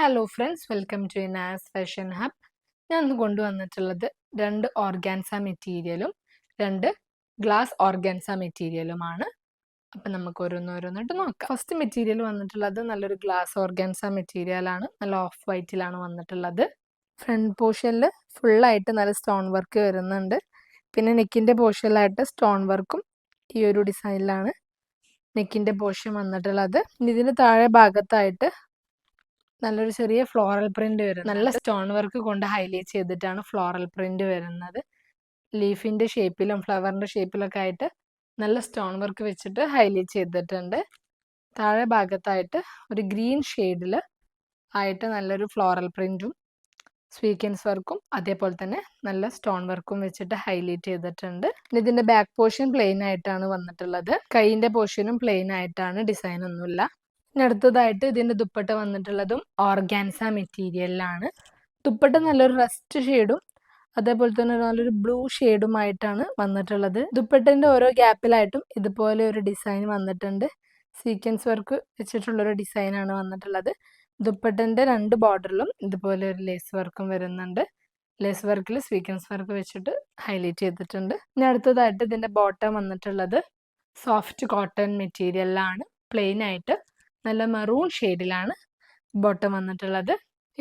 Hello friends, welcome to Inas fashion hub. ഞാൻ ഇന്ന് കൊണ്ടുവന്നിട്ടുള്ളത് 2 ഓർഗാൻസ മെറ്റീരിയലും 2 ഗ്ലാസ് ഓർഗാൻസ മെറ്റീരിയലുമാണ്. അപ്പം നമുക്ക് ഓരോന്നോരോന്നിട്ട് നോക്കാം. ഫസ്റ്റ് മെറ്റീരിയൽ വന്നിട്ടുള്ളത് നല്ലൊരു ഗ്ലാസ് ഓർഗാൻസ മെറ്റീരിയലാണ്. നല്ല ഓഫ് വൈറ്റിലാണ് വന്നിട്ടുള്ളത്. ഫ്രണ്ട് പോർഷനിൽ ഫുള്ളായിട്ട് നല്ല സ്റ്റോൺ വർക്ക് വരുന്നുണ്ട്. പിന്നെ നെക്കിൻ്റെ പോർഷനിലായിട്ട് സ്റ്റോൺ വർക്കും ഈ ഒരു ഡിസൈനിലാണ് നെക്കിൻ്റെ പോർഷൻ വന്നിട്ടുള്ളത്. ഇതിന് താഴെ ഭാഗത്തായിട്ട് നല്ലൊരു ചെറിയ ഫ്ലോറൽ പ്രിന്റ് വരുന്നത്, നല്ല സ്റ്റോൺ വർക്ക് കൊണ്ട് ഹൈലൈറ്റ് ചെയ്തിട്ടാണ് ഫ്ലോറൽ പ്രിന്റ് വരുന്നത്. ലീഫിന്റെ ഷേപ്പിലും ഫ്ലവറിന്റെ ഷേപ്പിലൊക്കെ ആയിട്ട് നല്ല സ്റ്റോൺ വർക്ക് വെച്ചിട്ട് ഹൈലൈറ്റ് ചെയ്തിട്ടുണ്ട്. താഴെ ഭാഗത്തായിട്ട് ഒരു ഗ്രീൻ ഷെയ്ഡിൽ ആയിട്ട് നല്ലൊരു ഫ്ലോറൽ പ്രിന്റും സ്വീക്വൻസ് വർക്കും അതേപോലെ തന്നെ നല്ല സ്റ്റോൺ വർക്കും വെച്ചിട്ട് ഹൈലൈറ്റ് ചെയ്തിട്ടുണ്ട്. ഇതിന്റെ ബാക്ക് പോർഷൻ പ്ലെയിൻ ആയിട്ടാണ് വന്നിട്ടുള്ളത്. കൈയിന്റെ പോർഷനും പ്ലെയിൻ ആയിട്ടാണ്, ഡിസൈൻ ഒന്നുമില്ല. ഇനി അടുത്തതായിട്ട് ഇതിന്റെ ദുപ്പട്ട വന്നിട്ടുള്ളതും ഓർഗാൻസ മെറ്റീരിയലിലാണ്. ദുപ്പട്ട നല്ലൊരു റസ്റ്റ് ഷെയ്ഡും അതേപോലെ തന്നെ നല്ലൊരു ബ്ലൂ ഷെയ്ഡുമായിട്ടാണ് വന്നിട്ടുള്ളത്. ദുപ്പട്ടന്റെ ഓരോ ഗ്യാപ്പിലായിട്ടും ഇതുപോലെ ഒരു ഡിസൈൻ വന്നിട്ടുണ്ട്. സീക്വൻസ് വർക്ക് വെച്ചിട്ടുള്ളൊരു ഡിസൈനാണ് വന്നിട്ടുള്ളത്. ദുപ്പട്ടന്റെ 2 ബോർഡറിലും ഇതുപോലെ ഒരു ലേസ് വർക്കും വരുന്നുണ്ട്. ലേസ് വർക്കിൽ സീക്വൻസ് വർക്ക് വെച്ചിട്ട് ഹൈലൈറ്റ് ചെയ്തിട്ടുണ്ട്. ഇനി അടുത്തതായിട്ട് ഇതിന്റെ ബോട്ടം വന്നിട്ടുള്ളത് സോഫ്റ്റ് കോട്ടൺ മെറ്റീരിയലിലാണ്. പ്ലെയിൻ ആയിട്ട് നല്ല മെറൂൺ ഷെയ്ഡിലാണ് ബോട്ടം വന്നിട്ടുള്ളത്.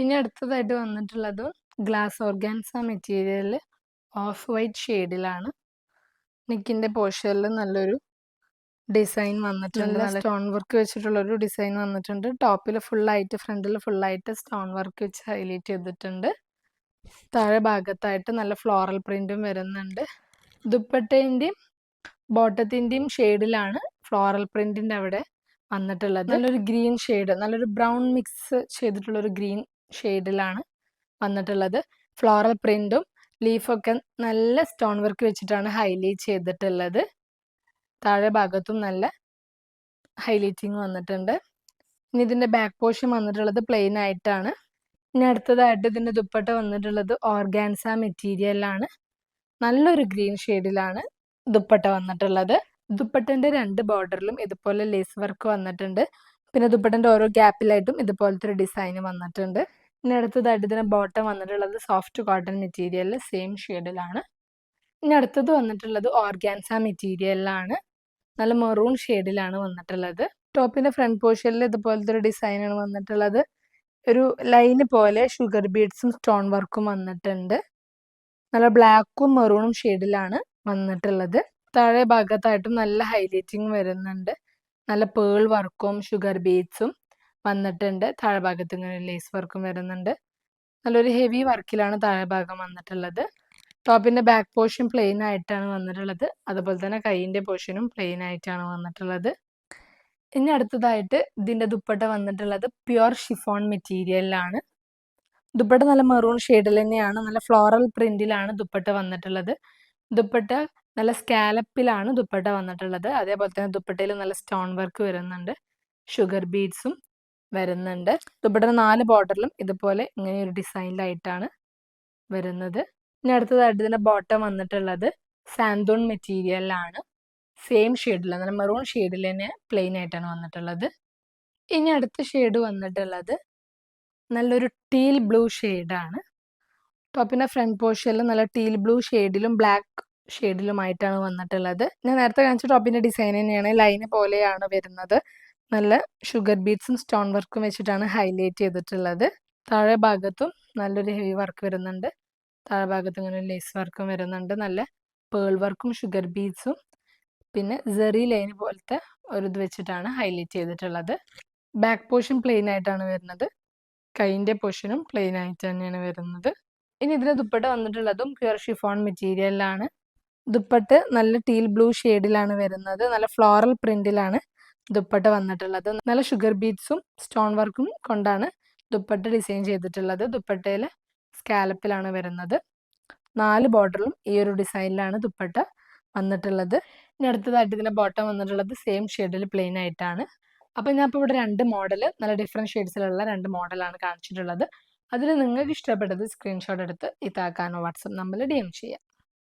ഇനി അടുത്തതായിട്ട് വന്നിട്ടുള്ളത് ഗ്ലാസ് ഓർഗാൻസ മെറ്റീരിയലിൽ ഓഫ് വൈറ്റ് ഷെയ്ഡിലാണ്. നെക്കിന്റെ പോർഷനിൽ നല്ലൊരു ഡിസൈൻ വന്നിട്ടുണ്ട്. നല്ല സ്റ്റോൺ വർക്ക് വെച്ചിട്ടുള്ളൊരു ഡിസൈൻ വന്നിട്ടുണ്ട്. ടോപ്പിൽ ഫുള്ളായിട്ട് ഫ്രണ്ടിൽ ഫുള്ളായിട്ട് സ്റ്റോൺ വർക്ക് വെച്ച് ഹൈലൈറ്റ് ചെയ്തിട്ടുണ്ട്. താഴെ ഭാഗത്തായിട്ട് നല്ല ഫ്ലോറൽ പ്രിന്റും വരുന്നുണ്ട്. ദുപ്പട്ടേന്റെയും ബോട്ടത്തിന്റെയും ഷെയ്ഡിലാണ് ഫ്ലോറൽ പ്രിന്റിന്റെ അവിടെ വന്നിട്ടുള്ളത്. നല്ലൊരു ഗ്രീൻ ഷെയ്ഡ്, നല്ലൊരു ബ്രൗൺ മിക്സ് ചെയ്തിട്ടുള്ള ഒരു ഗ്രീൻ ഷെയ്ഡിലാണ് വന്നിട്ടുള്ളത്. ഫ്ലോറൽ പ്രിന്റും ലീഫൊക്കെ നല്ല സ്റ്റോൺ വർക്ക് വെച്ചിട്ടാണ് ഹൈലൈറ്റ് ചെയ്തിട്ടുള്ളത്. താഴെ ഭാഗത്തും നല്ല ഹൈലൈറ്റിങ് വന്നിട്ടുണ്ട്. ഇനി ഇതിന്റെ ബാക്ക് പോർഷൻ വന്നിട്ടുള്ളത് പ്ലെയിൻ ആയിട്ടാണ്. ഇനി അടുത്തതായിട്ട് ഇതിന്റെ ദുപ്പട്ട വന്നിട്ടുള്ളത് ഓർഗാൻസ മെറ്റീരിയലാണ്. നല്ലൊരു ഗ്രീൻ ഷെയ്ഡിലാണ് ദുപ്പട്ട വന്നിട്ടുള്ളത്. ദുപ്പട്ടന്റെ 2 ബോർഡറിലും ഇതുപോലെ ലേസ് വർക്ക് വന്നിട്ടുണ്ട്. പിന്നെ ദുപ്പട്ടന്റെ ഓരോ ഗ്യാപ്പിലായിട്ടും ഇതുപോലത്തെ ഒരു ഡിസൈൻ വന്നിട്ടുണ്ട്. ഇനി അടുത്തതായിട്ട് ഇതിന് ബോട്ടം വന്നിട്ടുള്ളത് സോഫ്റ്റ് കോട്ടൺ മെറ്റീരിയലിൽ സെയിം ഷെയ്ഡിലാണ്. ഇനി അടുത്തത് വന്നിട്ടുള്ളത് ഓർഗാൻസ മെറ്റീരിയലിലാണ്. നല്ല മെറൂൺ ഷെയ്ഡിലാണ് വന്നിട്ടുള്ളത്. ടോപ്പിന്റെ ഫ്രണ്ട് പോർഷനിൽ ഇതുപോലത്തെ ഒരു ഡിസൈനാണ് വന്നിട്ടുള്ളത്. ഒരു ലൈന് പോലെ ഷുഗർ ബീഡ്സും സ്റ്റോൺ വർക്കും വന്നിട്ടുണ്ട്. നല്ല ബ്ലാക്കും മെറൂണും ഷെയ്ഡിലാണ് വന്നിട്ടുള്ളത്. താഴെ ഭാഗത്തായിട്ടും നല്ല ഹൈലൈറ്റിങ് വരുന്നുണ്ട്. നല്ല പേൾ വർക്കും ഷുഗർ ബീഡ്സും വന്നിട്ടുണ്ട്. താഴെ ഭാഗത്ത് ഇങ്ങനെ ലേസ് വർക്കും വരുന്നുണ്ട്. നല്ലൊരു ഹെവി വർക്കിലാണ് താഴെ ഭാഗം വന്നിട്ടുള്ളത്. ടോപ്പിന്റെ ബാക്ക് പോർഷൻ പ്ലെയിൻ ആയിട്ടാണ് വന്നിട്ടുള്ളത്. അതുപോലെ തന്നെ കൈയിന്റെ പോർഷനും പ്ലെയിൻ ആയിട്ടാണ് വന്നിട്ടുള്ളത്. ഇനി അടുത്തതായിട്ട് ഇതിന്റെ ദുപ്പട്ട വന്നിട്ടുള്ളത് പ്യുർ ഷിഫോൺ മെറ്റീരിയലിലാണ്. ദുപ്പട്ട നല്ല മെറൂൺ ഷെയ്ഡിൽ തന്നെയാണ്. നല്ല ഫ്ലോറൽ പ്രിന്റിലാണ് ദുപ്പട്ട വന്നിട്ടുള്ളത്. ദുപ്പട്ട നല്ല സ്കാലപ്പിലാണ് ദുപ്പട്ട വന്നിട്ടുള്ളത്. അതേപോലെ തന്നെ ദുപ്പട്ടയിൽ നല്ല സ്റ്റോൺ വർക്ക് വരുന്നുണ്ട്. ഷുഗർ ബീഡ്സും വരുന്നുണ്ട്. ദുപ്പട്ടയുടെ 4 ബോർഡറിലും ഇതുപോലെ ഇങ്ങനെ ഒരു ഡിസൈനിലായിട്ടാണ് വരുന്നത്. ഇനി അടുത്തതായിട്ട് ഇതിന്റെ ബോട്ടം വന്നിട്ടുള്ളത് സാന്തൂൺ മെറ്റീരിയലിലാണ്. സെയിം ഷെയ്ഡിൽ നല്ല മെറൂൺ ഷെയ്ഡിൽ തന്നെ പ്ലെയിൻ ആയിട്ടാണ് വന്നിട്ടുള്ളത്. ഇനി അടുത്ത ഷെയ്ഡ് വന്നിട്ടുള്ളത് നല്ലൊരു ടീൽ ബ്ലൂ ഷെയ്ഡാണ്. ടോപ്പിന്റെ ഫ്രണ്ട് പോർഷനിൽ നല്ല ടീൽ ബ്ലൂ ഷെയ്ഡിലും ബ്ലാക്ക് ഷെയ്ഡിലുമായിട്ടാണ് വന്നിട്ടുള്ളത്. ഞാൻ നേരത്തെ കാണിച്ച ടോപ്പിന്റെ ഡിസൈൻ തന്നെയാണ്. ലൈന് പോലെയാണ് വരുന്നത്. നല്ല ഷുഗർ ബീഡ്സും സ്റ്റോൺ വർക്കും വെച്ചിട്ടാണ് ഹൈലൈറ്റ് ചെയ്തിട്ടുള്ളത്. താഴെ ഭാഗത്തും നല്ലൊരു ഹെവി വർക്ക് വരുന്നുണ്ട്. താഴെ ഭാഗത്ത് ഇങ്ങനെ ലേസ് വർക്കും വരുന്നുണ്ട്. നല്ല പേൾ വർക്കും ഷുഗർ ബീഡ്സും പിന്നെ സെറി ലൈൻ പോലത്തെ ഒരു ഇത് വെച്ചിട്ടാണ് ഹൈലൈറ്റ് ചെയ്തിട്ടുള്ളത്. ബാക്ക് പോർഷൻ പ്ലെയിൻ ആയിട്ടാണ് വരുന്നത്. കൈയിന്റെ പോർഷനും പ്ലെയിൻ ആയിട്ട് തന്നെയാണ് വരുന്നത്. ഇനി ഇതിന് ദുപ്പട്ട വന്നിട്ടുള്ളതും പ്യുർ ഷിഫോൺ മെറ്റീരിയലിലാണ്. ദുപ്പട്ട നല്ല ടീൽ ബ്ലൂ ഷെയ്ഡിലാണ് വരുന്നത്. നല്ല ഫ്ലോറൽ പ്രിന്റിലാണ് ദുപ്പട്ട വന്നിട്ടുള്ളത്. നല്ല ഷുഗർ ബീഡ്സും സ്റ്റോൺ വർക്കും കൊണ്ടാണ് ദുപ്പട്ട ഡിസൈൻ ചെയ്തിട്ടുള്ളത്. ദുപ്പട്ടയിൽ സ്കാലപ്പിലാണ് വരുന്നത്. 4 ബോർഡറിലും ഈ ഒരു ഡിസൈനിലാണ് ദുപ്പട്ട വന്നിട്ടുള്ളത്. ഇനി അടുത്തതായിട്ട് ഇതിന്റെ ബോട്ടം വന്നിട്ടുള്ളത് സെയിം ഷെയ്ഡിൽ പ്ലെയിൻ ആയിട്ടാണ്. അപ്പം ഞാൻ ഇപ്പോൾ ഇവിടെ 2 മോഡൽ, നല്ല ഡിഫറെൻറ്റ് ഷെയ്ഡ്സിലുള്ള 2 മോഡലാണ് കാണിച്ചിട്ടുള്ളത്. അതിൽ നിങ്ങൾക്ക് ഇഷ്ടപ്പെട്ടത് സ്ക്രീൻഷോട്ട് എടുത്ത് ഇതാക്കാനോ വാട്സപ്പ് നമ്പറിൽ DM ചെയ്യാം.